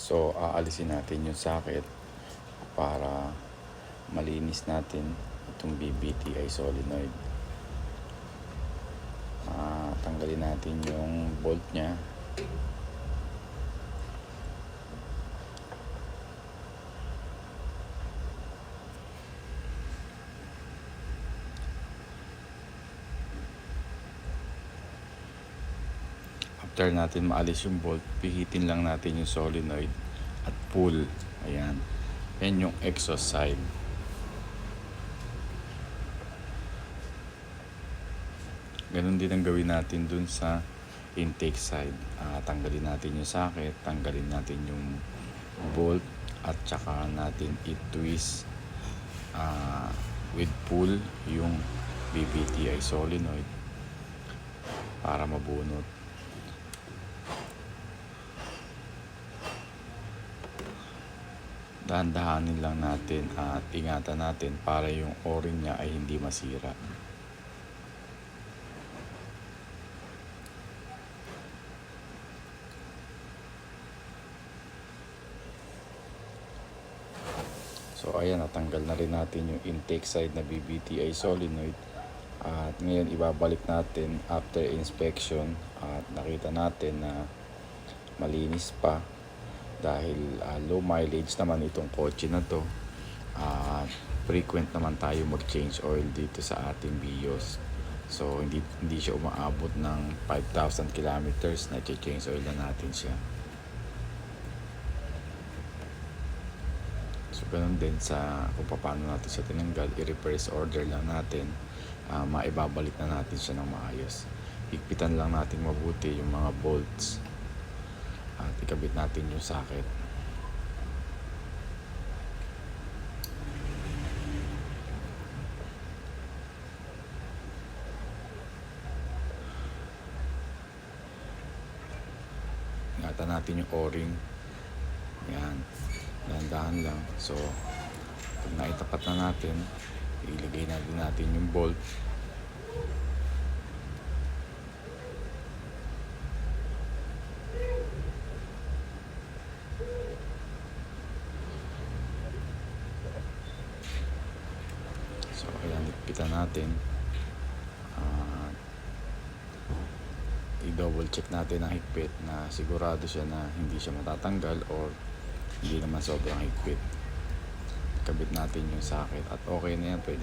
So, aalisin natin yung socket para malinis natin itong BBTI solenoid. Tanggalin natin yung bolt nya. After natin maalis yung bolt, pihitin lang natin yung solenoid at pull. Ayan. Yan yung exhaust side. Ganun din ang gawin natin dun sa intake side. Tanggalin natin yung socket, tanggalin natin yung bolt, at saka natin i-twist with pull yung BBTI solenoid para mabunot. Dahan-dahanin lang natin at ingatan natin para yung o-ring niya ay hindi masira. So ayan, natanggal na rin natin yung intake side na BBTI solenoid. At ngayon ibabalik natin after inspection at nakita natin na malinis pa dahil low mileage naman itong kotse na to. Frequent naman tayo mag-change oil dito sa ating Vios. So hindi siya umaabot ng 5,000 kilometers na change oil na natin siya. So ganun din sa kung paano natin siya tinanggal, i-reverse order lang natin, maibabalik na natin siya ng maayos. Higpitan lang natin mabuti yung mga bolts at ikabit natin yung socket. Ingatan natin yung o-ring. Yan, dahan-dahan lang. So pag naitapat na natin, ilagay natin yung bolt. So ayan, ikpitan natin. I-double check natin ang higpit na sigurado siya na hindi siya matatanggal or hindi naman sobrang higpit. Kabit natin yung socket at okay na yan, pwede